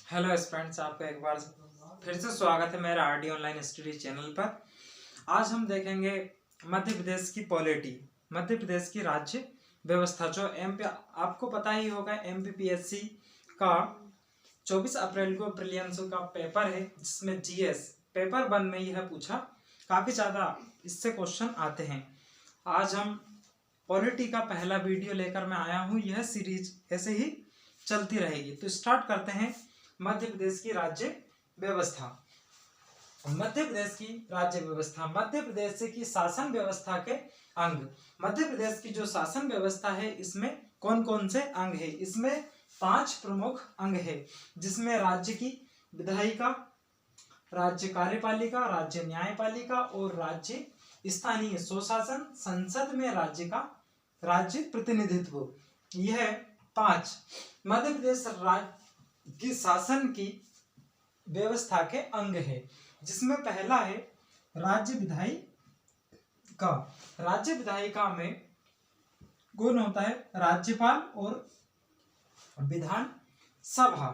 Hello friends, आपका एक बार फिर से स्वागत है मेरा आरडी ऑनलाइन स्टडी चैनल पर। आज हम देखेंगे मध्य प्रदेश की पॉलिटी, मध्य प्रदेश की राज्य व्यवस्था। जो आपको पता ही होगा, एमपीपीएससी का 24 अप्रैल को प्रीलिम्स का पेपर है, जिसमें जीएस पेपर 1 में यह पूछा। काफ़ी ज़्यादा इससे क्वेश्चन आते हैं। आज हम पॉलिटी का पहला वीडियो लेकर मैं आया हूँ। यह सीरीज ऐसे ही चलती रहेगी। तो स्टार्ट करते हैं मध्य प्रदेश की राज्य व्यवस्था। मध्य प्रदेश की राज्य व्यवस्था, मध्य प्रदेश की शासन व्यवस्था के अंग। मध्य प्रदेश की जो शासन व्यवस्था है, इसमें कौन कौन से अंग है? इसमें 5 प्रमुख अंग है, जिसमें राज्य की विधायिका, राज्य कार्यपालिका, राज्य न्यायपालिका और राज्य स्थानीय स्वशासन, संसद में राज्य का राज्य प्रतिनिधित्व। यह 5 मध्य प्रदेश राज्य की शासन की व्यवस्था के अंग है, जिसमें पहला है राज्य विधायिका। राज्य विधायिका में कौन होता है? राज्यपाल और विधान सभा।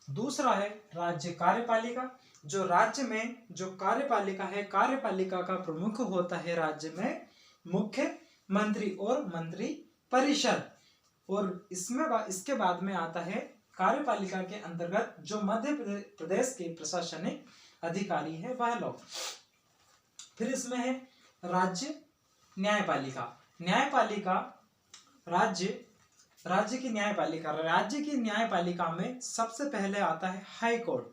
दूसरा है राज्य कार्यपालिका। जो राज्य में जो कार्यपालिका है, कार्यपालिका का प्रमुख होता है राज्य में मुख्यमंत्री और मंत्री परिषद। और इसके बाद में आता है कार्यपालिका के अंतर्गत जो मध्य प्रदेश के प्रशासनिक अधिकारी है, वह लोग। फिर इसमें है राज्य न्यायपालिका। न्यायपालिका राज्य की न्यायपालिका। राज्य की न्यायपालिका में सबसे पहले आता है हाई कोर्ट,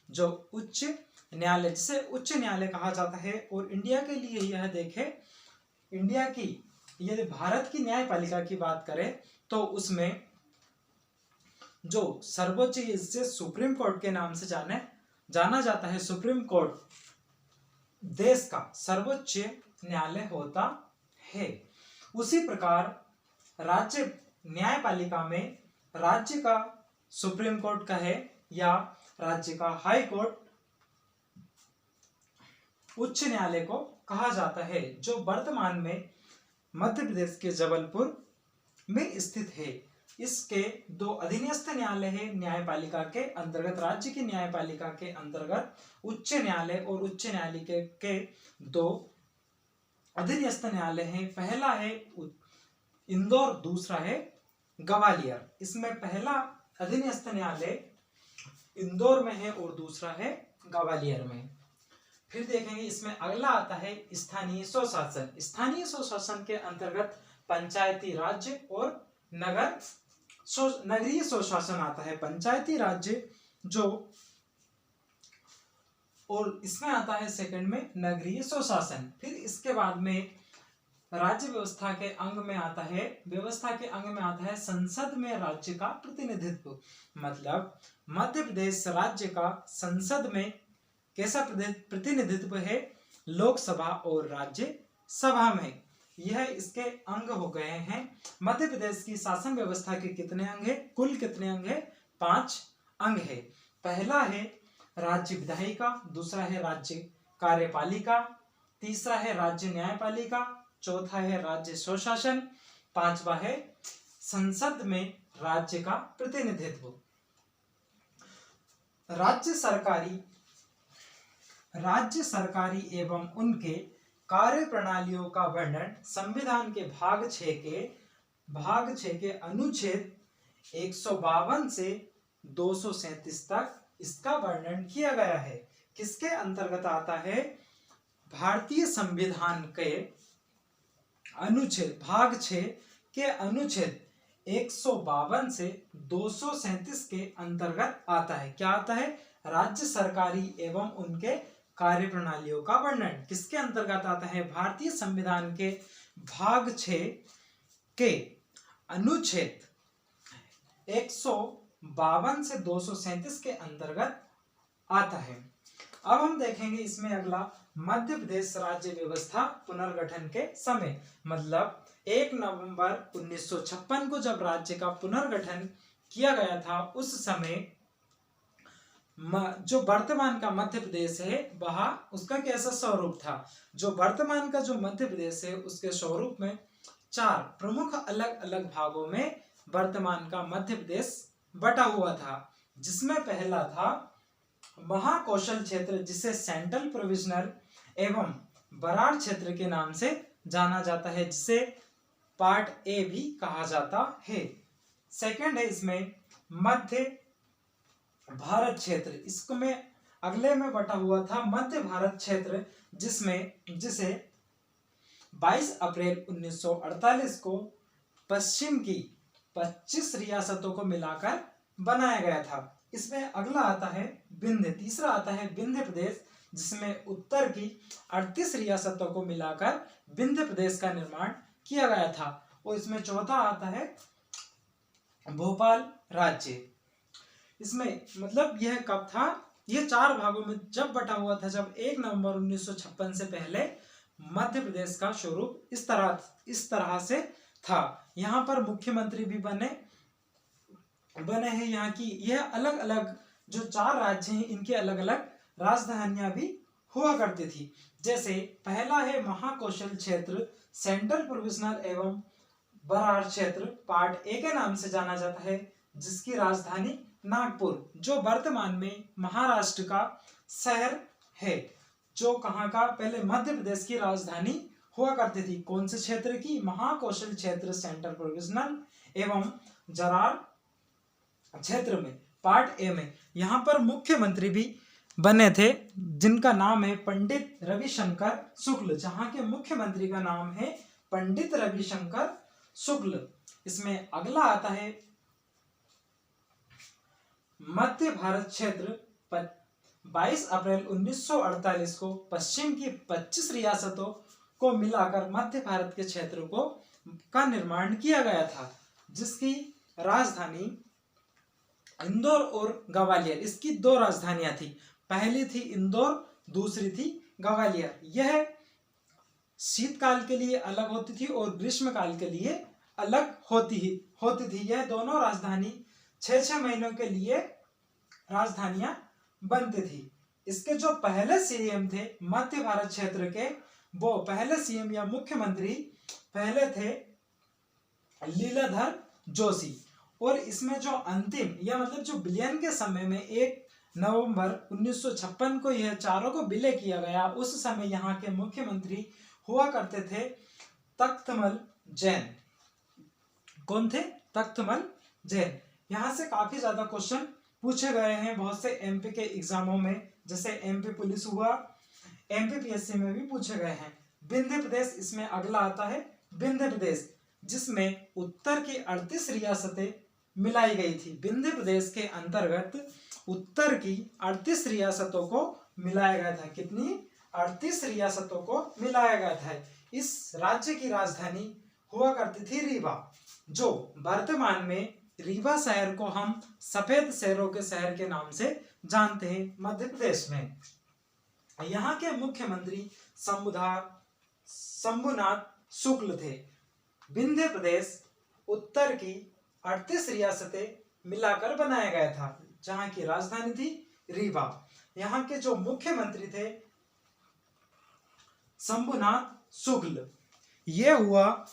जो उच्च न्यायालय, जिसे उच्च न्यायालय कहा जाता है। और इंडिया के लिए यह देखें, इंडिया की यदि भारत की न्यायपालिका की बात करें तो उसमें जो सर्वोच्च, इससे सुप्रीम कोर्ट के नाम से जाना जाता है। सुप्रीम कोर्ट देश का सर्वोच्च न्यायालय होता है। उसी प्रकार राज्य न्यायपालिका में राज्य का सुप्रीम कोर्ट का है या राज्य का हाई कोर्ट उच्च न्यायालय को कहा जाता है, जो वर्तमान में मध्य प्रदेश के जबलपुर में स्थित है। इसके 2 अधीनस्थ न्यायालय है न्यायपालिका के अंतर्गत। राज्य की न्यायपालिका के अंतर्गत उच्च न्यायालय और उच्च न्यायालय के 2 अधीनस्थ न्यायालय हैं। पहला है इंदौर, दूसरा है ग्वालियर। इसमें पहला अधीनस्थ न्यायालय इंदौर में है और दूसरा है ग्वालियर में। फिर देखेंगे, इसमें अगला आता है स्थानीय स्वशासन। स्थानीय स्वशासन के अंतर्गत पंचायती राज्य और नगरीय स्वशासन आता है। पंचायती राज्य जो, और इसमें आता है सेकंड में नगरीय स्वशासन। फिर इसके बाद में राज्य व्यवस्था के अंग में आता है संसद में राज्य का प्रतिनिधित्व। मतलब मध्य प्रदेश राज्य का संसद में कैसा प्रतिनिधित्व है? लोकसभा और राज्य सभा में। यह इसके अंग हो गए हैं। मध्य प्रदेश की शासन व्यवस्था के कितने अंग है? कुल कितने अंग है? 5 अंग है। पहला है राज्य विधायिका, दूसरा है राज्य कार्यपालिका, तीसरा है राज्य न्यायपालिका, चौथा है राज्य स्वशासन, 5वां है संसद में राज्य का प्रतिनिधित्व। राज्य सरकारी एवं उनके कार्य प्रणालियों का वर्णन संविधान के भाग 6 के अनुच्छेद 152 से 237 तक इसका वर्णन किया गया है। किसके अंतर्गत आता है? भारतीय संविधान के अनुच्छेद भाग 6 के अनुच्छेद 152 से 237 के अंतर्गत आता है। क्या आता है? राज्य सरकारी एवं उनके कार्य प्रणालियों का वर्णन किसके अंतर्गत आता है? भारतीय संविधान के भाग 6 के अनुच्छेद 152 से 237 के अंतर्गत आता है। अब हम देखेंगे इसमें अगला मध्य प्रदेश राज्य व्यवस्था पुनर्गठन के समय। मतलब 1 नवंबर 1956 को जब राज्य का पुनर्गठन किया गया था, उस समय जो वर्तमान का मध्य प्रदेश है, वह उसका कैसा स्वरूप था? जो वर्तमान का जो मध्य प्रदेश है, उसके स्वरूप में 4 प्रमुख अलग अलग भागों में वर्तमान का मध्य प्रदेश बटा हुआ था। जिसमें पहला था महाकौशल क्षेत्र, जिसे सेंट्रल प्रोविजनल एवं बरार क्षेत्र के नाम से जाना जाता है, जिसे पार्ट ए भी कहा जाता है। सेकंड है इसमें मध्य भारत क्षेत्र, इसमें अगले में बटा हुआ था मध्य भारत क्षेत्र, जिसे 22 अप्रैल 1948 को पश्चिम की 25 रियासतों को मिलाकर बनाया गया था। इसमें अगला आता है विंध्य, तीसरा आता है विंध्य प्रदेश, जिसमें उत्तर की 38 रियासतों को मिलाकर विंध्य प्रदेश का निर्माण किया गया था। और इसमें चौथा आता है भोपाल राज्य। इसमें मतलब यह कब था, यह 4 भागों में जब बटा हुआ था, जब 1 नवंबर 1956 से पहले मध्य प्रदेश का स्वरूप इस तरह से था। यहाँ पर मुख्यमंत्री भी बने हैं। यहाँ की यह अलग अलग जो 4 राज्य हैं, इनके अलग अलग राजधानियां भी हुआ करती थी। जैसे पहला है महाकौशल क्षेत्र, सेंट्रल प्रोविजनल एवं बरार क्षेत्र, पार्ट ए के नाम से जाना जाता है, जिसकी राजधानी नागपुर, जो वर्तमान में महाराष्ट्र का शहर है। जो कहाँ का, पहले मध्य प्रदेश की राजधानी हुआ करती थी। कौन से क्षेत्र की, महाकौशल क्षेत्र, सेंट्रल प्रोविजनल एवं जरार क्षेत्र में, पार्ट ए में। यहाँ पर मुख्यमंत्री भी बने थे, जिनका नाम है पंडित रविशंकर शुक्ल। जहाँ के मुख्यमंत्री का नाम है पंडित रविशंकर शुक्ल। इसमें अगला आता है मध्य भारत क्षेत्र, 22 अप्रैल 1948 को पश्चिम की 25 रियासतों को मिलाकर मध्य भारत के क्षेत्र का निर्माण किया गया था, जिसकी राजधानी इंदौर और ग्वालियर, इसकी 2 राजधानियां थी। पहली थी इंदौर, दूसरी थी ग्वालियर। यह शीतकाल के लिए अलग होती थी और ग्रीष्मकाल के लिए अलग होती थी। यह दोनों राजधानी 6-6 महीनों के लिए राजधानियां बनती थी। इसके जो पहले सीएम थे मध्य भारत क्षेत्र के, वो पहले सीएम या मुख्यमंत्री पहले थे लीलाधर जोशी। और इसमें जो अंतिम या मतलब जो विलयन के समय में 1 नवंबर 1956 को यह चारों को विलय किया गया, उस समय यहाँ के मुख्यमंत्री हुआ करते थे तख्तमल जैन। कौन थे? तख्तमल जैन। यहाँ से काफी ज्यादा क्वेश्चन पूछे गए हैं बहुत से एमपी के एग्जामों में, जैसे एमपी पुलिस हुआ, एमपीपीएससी में भी पूछे गए हैं। विंध्य प्रदेश, इसमें अगला आता है विंध्य प्रदेश, जिसमें उत्तर की 38 रियासतें मिलाई गई थी। विंध्य प्रदेश के अंतर्गत उत्तर की 38 रियासतों को मिलाया गया था। कितनी? 38 रियासतों को मिलाया गया था। इस राज्य की राजधानी हुआ करती थी रीवा, जो वर्तमान में रीवा शहर को हम सफेद शहरों के शहर के नाम से जानते हैं मध्य प्रदेश में। यहाँ के मुख्यमंत्री शंभुनाथ शुक्ल थे। विंध्य प्रदेश उत्तर की 38 रियासतें मिलाकर बनाया गया था, जहाँ की राजधानी थी रीवा। यहाँ के जो मुख्यमंत्री थे शंभुनाथ शुक्ल। ये हुआ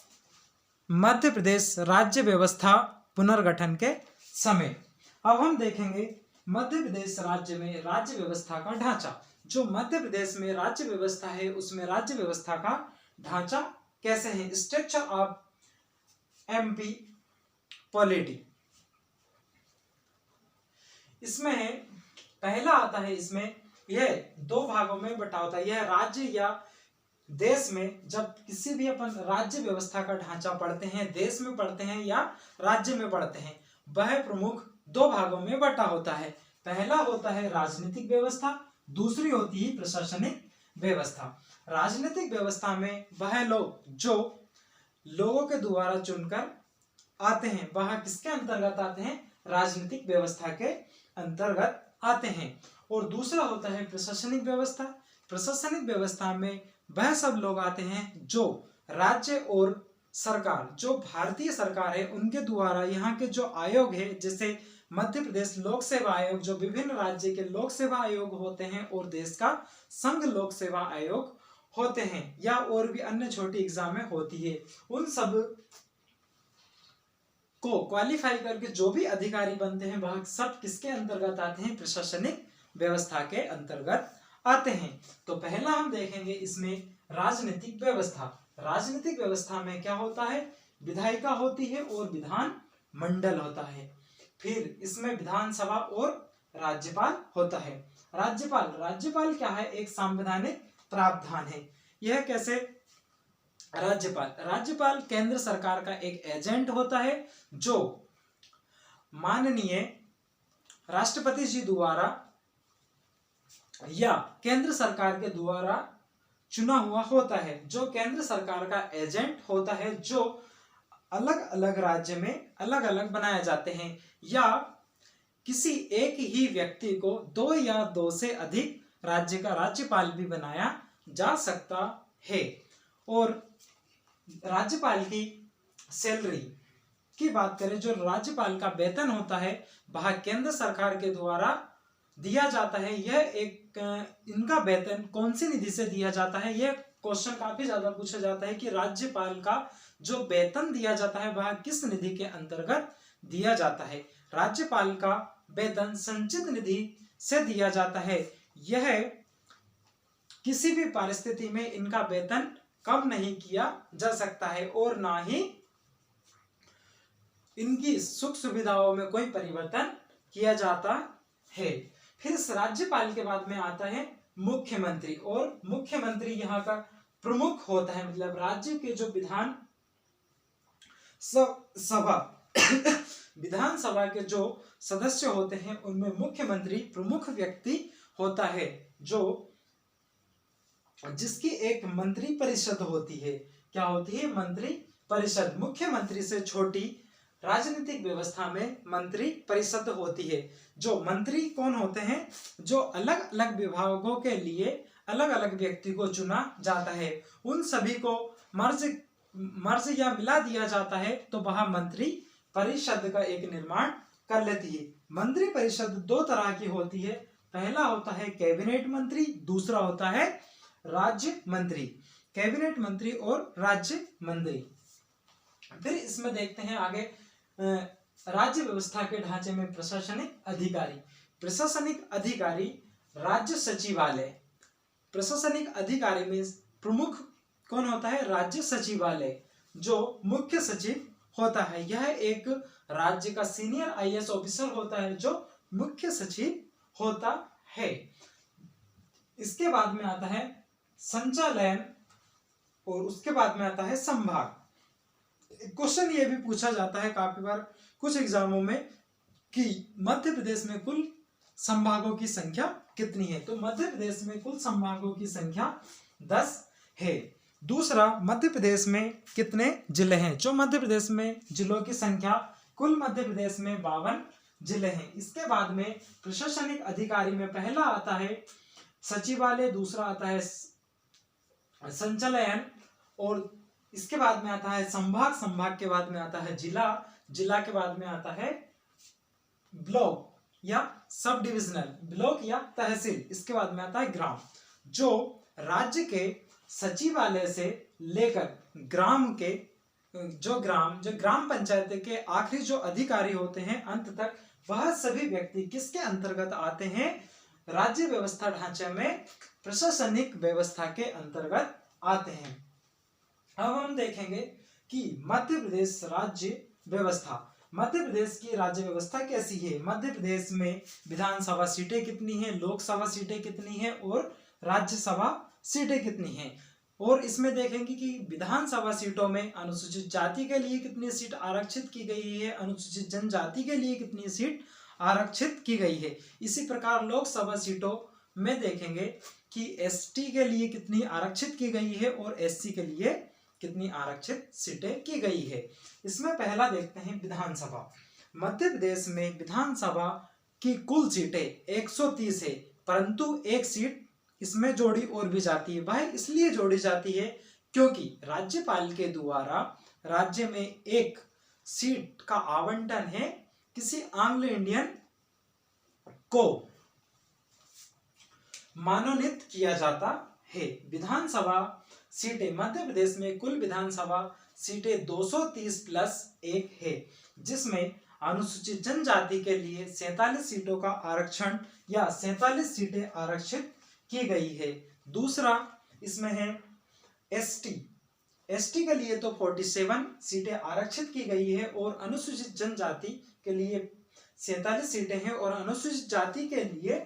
मध्य प्रदेश राज्य व्यवस्था पुनर्गठन के समय। अब हम देखेंगे मध्य प्रदेश राज्य में राज्य व्यवस्था का ढांचा। जो मध्य प्रदेश में राज्य व्यवस्था है, उसमें राज्य व्यवस्था का ढांचा कैसे है? Structure of MP polity. इसमें पहला आता है, इसमें यह 2 भागों में बटा होता है। यह राज्य या देश में, जब किसी भी अपन राज्य व्यवस्था का ढांचा पढ़ते हैं, देश में पढ़ते हैं या राज्य में पढ़ते हैं, वह प्रमुख 2 भागों में बटा होता है। पहला होता है राजनीतिक व्यवस्था, दूसरी होती है प्रशासनिक व्यवस्था। राजनीतिक व्यवस्था में वह लोग जो लोगों के द्वारा चुनकर आते हैं, वह किसके अंतर्गत आते हैं? राजनीतिक व्यवस्था के अंतर्गत आते हैं। और दूसरा होता है प्रशासनिक व्यवस्था। प्रशासनिक व्यवस्था में वह सब लोग आते हैं जो राज्य और सरकार, जो भारतीय सरकार है, उनके द्वारा यहाँ के जो आयोग है, जैसे मध्य प्रदेश लोक सेवा आयोग, जो विभिन्न राज्य के लोक सेवा आयोग होते हैं, और देश का संघ लोक सेवा आयोग होते हैं, या और भी अन्य छोटी एग्जामें होती है, उन सब को क्वालिफाई करके जो भी अधिकारी बनते हैं वह सब किसके अंतर्गत आते हैं? प्रशासनिक व्यवस्था के अंतर्गत आते हैं। तो पहला हम देखेंगे इसमें राजनीतिक व्यवस्था। राजनीतिक व्यवस्था में क्या होता है? विधायिका होती है और विधान मंडल होता है। फिर इसमें विधानसभा और राज्यपाल होता है। राज्यपाल क्या है? एक संवैधानिक प्रावधान है। यह कैसे? राज्यपाल केंद्र सरकार का एक एजेंट होता है जो माननीय राष्ट्रपति जी द्वारा या केंद्र सरकार के द्वारा चुना हुआ होता है। जो केंद्र सरकार का एजेंट होता है, जो अलग अलग राज्य में अलग अलग बनाए जाते हैं, या किसी एक ही व्यक्ति को 2 या 2 से अधिक राज्य का राज्यपाल भी बनाया जा सकता है। और राज्यपाल की सैलरी की बात करें, जो राज्यपाल का वेतन होता है वह केंद्र सरकार के द्वारा दिया जाता है। यह एक इनका वेतन कौन सी निधि से दिया जाता है? यह क्वेश्चन काफी ज्यादा पूछा जाता है कि राज्यपाल का जो वेतन दिया जाता है वह किस निधि के अंतर्गत दिया जाता है? राज्यपाल का वेतन संचित निधि से दिया जाता है। यह किसी भी परिस्थिति में इनका वेतन कम नहीं किया जा सकता है और ना ही इनकी सुख सुविधाओं में कोई परिवर्तन किया जाता है। फिर इस राज्यपाल के बाद में आता है मुख्यमंत्री, और मुख्यमंत्री यहाँ का प्रमुख होता है। मतलब राज्य के जो विधानसभा के जो सदस्य होते हैं उनमें मुख्यमंत्री प्रमुख व्यक्ति होता है, जो जिसकी एक मंत्री परिषद होती है। क्या होती है? मंत्री परिषद। मुख्यमंत्री से छोटी राजनीतिक व्यवस्था में मंत्री परिषद होती है। जो मंत्री कौन होते हैं? जो अलग अलग विभागों के लिए अलग अलग व्यक्ति को चुना जाता है, उन सभी को मर्ज या मिला दिया जाता है, तो वह मंत्री परिषद का एक निर्माण कर लेती है। मंत्री परिषद 2 तरह की होती है। पहला होता है कैबिनेट मंत्री, दूसरा होता है राज्य मंत्री। कैबिनेट मंत्री और राज्य मंत्री। फिर इसमें देखते हैं आगे राज्य व्यवस्था के ढांचे में प्रशासनिक अधिकारी। प्रशासनिक अधिकारी राज्य सचिवालय। प्रशासनिक अधिकारी में प्रमुख कौन होता है? राज्य सचिवालय, जो मुख्य सचिव होता है। यह एक राज्य का सीनियर आईएएस ऑफिसर होता है जो मुख्य सचिव होता है। इसके बाद में आता है संचालयन और उसके बाद में आता है संभाग। क्वेश्चन ये भी पूछा जाता है काफी बार कुछ एग्जामों में कि मध्य प्रदेश में कुल संभागों की संख्या कितनी है? तो मध्य प्रदेश में कुल संभागों की संख्या 10 है। दूसरा, मध्य प्रदेश में कितने जिले हैं? जो मध्य प्रदेश में जिलों की संख्या, कुल मध्य प्रदेश में 52 जिले हैं। इसके बाद में प्रशासनिक अधिकारी में पहला आता है सचिवालय, दूसरा आता है संचालयन, और इसके बाद में आता है संभाग, संभाग के बाद में आता है जिला, जिला के बाद में आता है ब्लॉक या सब डिविजनल, ब्लॉक या तहसील, इसके बाद में आता है ग्राम। जो राज्य के सचिवालय से लेकर ग्राम के जो ग्राम पंचायत के आखिरी जो अधिकारी होते हैं अंत तक, वह सभी व्यक्ति किसके अंतर्गत आते हैं? राज्य व्यवस्था ढांचे में प्रशासनिक व्यवस्था के अंतर्गत आते हैं। अब हम देखेंगे कि मध्य प्रदेश राज्य व्यवस्था। मध्य प्रदेश की राज्य व्यवस्था कैसी है? मध्य प्रदेश में विधानसभा सीटें कितनी हैं, लोकसभा सीटें कितनी हैं और राज्यसभा सीटें कितनी हैं। और इसमें देखेंगे कि विधानसभा सीटों में अनुसूचित जाति के लिए कितनी सीट आरक्षित की गई है, अनुसूचित जनजाति के लिए कितनी सीट आरक्षित की गई है। इसी प्रकार लोकसभा सीटों में देखेंगे कि एसटी के लिए कितनी आरक्षित की गई है और एससी के लिए कितनी आरक्षित सीटें की गई है। इसमें पहला देखते हैं विधानसभा। मध्य प्रदेश में विधानसभा की कुल सीटें 130 है, परंतु एक सीट इसमें जोड़ी और भी जाती है। वह इसलिए जोड़ी जाती है क्योंकि राज्यपाल के द्वारा राज्य में एक सीट का आवंटन है किसी एंग्लो इंडियन को मनोनीत किया जाता है। विधानसभा सीटें, मध्य प्रदेश में कुल विधानसभा सीटें 230+1 है, जिसमें अनुसूचित जनजाति के लिए 47 सीटों का आरक्षण या 47 सीटें आरक्षित की गई है। दूसरा इसमें है एसटी के लिए तो 47 सीटें आरक्षित की गई है और अनुसूचित जनजाति के लिए 47 सीटें हैं और अनुसूचित जाति के लिए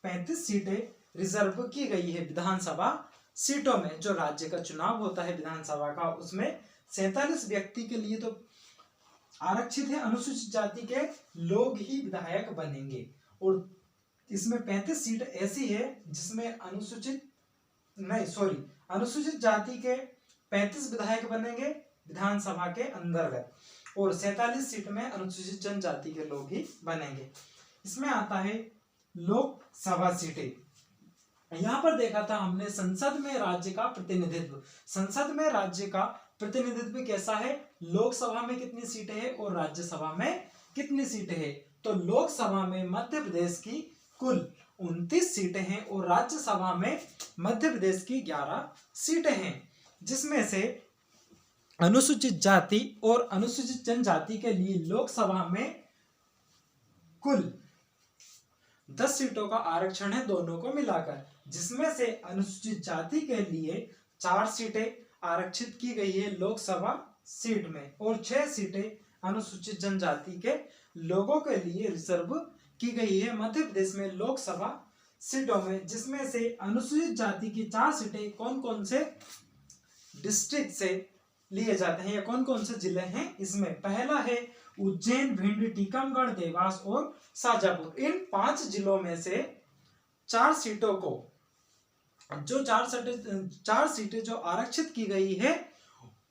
35 सीटें रिजर्व की गई है। विधानसभा सीटों में जो राज्य का चुनाव होता है विधानसभा का, उसमें 47 व्यक्ति के लिए तो आरक्षित है, अनुसूचित जाति के लोग ही विधायक बनेंगे। और इसमें 35 सीट ऐसी है जिसमें अनुसूचित जाति के 35 विधायक बनेंगे विधानसभा के अंतर्गत और 47 सीट में अनुसूचित जनजाति के लोग ही बनेंगे। इसमें आता है लोकसभा सीटें। यहाँ पर देखा था हमने संसद में राज्य का प्रतिनिधित्व। संसद में राज्य का प्रतिनिधित्व कैसा है, लोकसभा में कितनी सीटें हैं और राज्यसभा में कितनी सीटें हैं। तो लोकसभा में मध्य प्रदेश की कुल 29 सीटें हैं और राज्यसभा में मध्य प्रदेश की 11 सीटें हैं, जिसमें से अनुसूचित जाति और अनुसूचित जनजाति के लिए लोकसभा में कुल 10 सीटों का आरक्षण है दोनों को मिलाकर, जिसमें से अनुसूचित जाति के लिए 4 सीटें आरक्षित की गई है लोकसभा सीट में और 6 सीटें अनुसूचित जनजाति के लोगों के लिए रिजर्व की गई है मध्य प्रदेश में लोकसभा सीटों में, जिसमें से अनुसूचित जाति की 4 सीटें कौन कौन से डिस्ट्रिक्ट से लिए जाते हैं या कौन कौन से जिले हैं। इसमें पहला है उज्जैन, भिंड, टीकमगढ़, देवास और शाजापुर। इन 5 जिलों में से 4 सीटों को जो 4 सीटें जो आरक्षित की गई है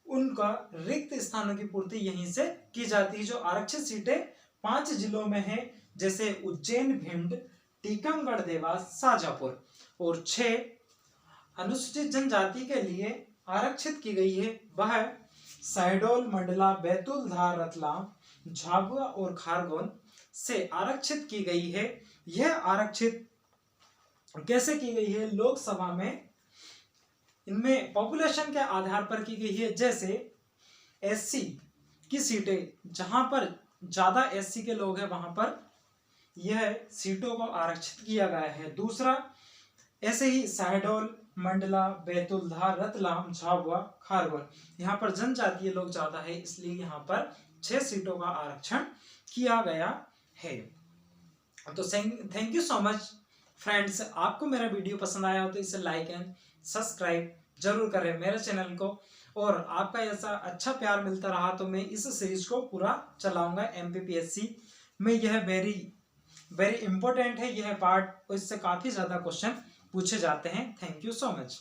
उनका रिक्त स्थानों की पूर्ति यहीं से की जाती है। जो आरक्षित सीटें 5 जिलों में है जैसे उज्जैन, भिंड, टीकमगढ़, देवास, शाजापुर और 6 अनुसूचित जनजाति के लिए आरक्षित की गई है वह शहडोल, मंडला, बैतूल, धार, रतलाम, झाबुआ और खारगोन से आरक्षित की गई है। यह आरक्षित कैसे की गई है, लोकसभा में इनमें पॉपुलेशन के आधार पर की गई है। जैसे एससी की सीटें जहां पर ज्यादा एससी के लोग हैं वहां पर यह सीटों को आरक्षित किया गया है। दूसरा ऐसे ही शहडोल, मंडला, बैतूल, धार, रतलाम, झाबुआ, खारगोन यहाँ पर जनजातीय लोग ज्यादा है, इसलिए यहाँ पर 6 सीटों का आरक्षण किया गया है। तो thank you so much friends. आपको मेरा वीडियो पसंद आया हो तो इसे लाइक एंड सब्सक्राइब जरूर करें मेरे चैनल को, और आपका ऐसा अच्छा प्यार मिलता रहा तो मैं इस सीरीज को पूरा चलाऊंगा। MPPSC में यह वेरी इंपॉर्टेंट है यह पार्ट, और इससे काफी ज्यादा क्वेश्चन पूछे जाते हैं। Thank you so much.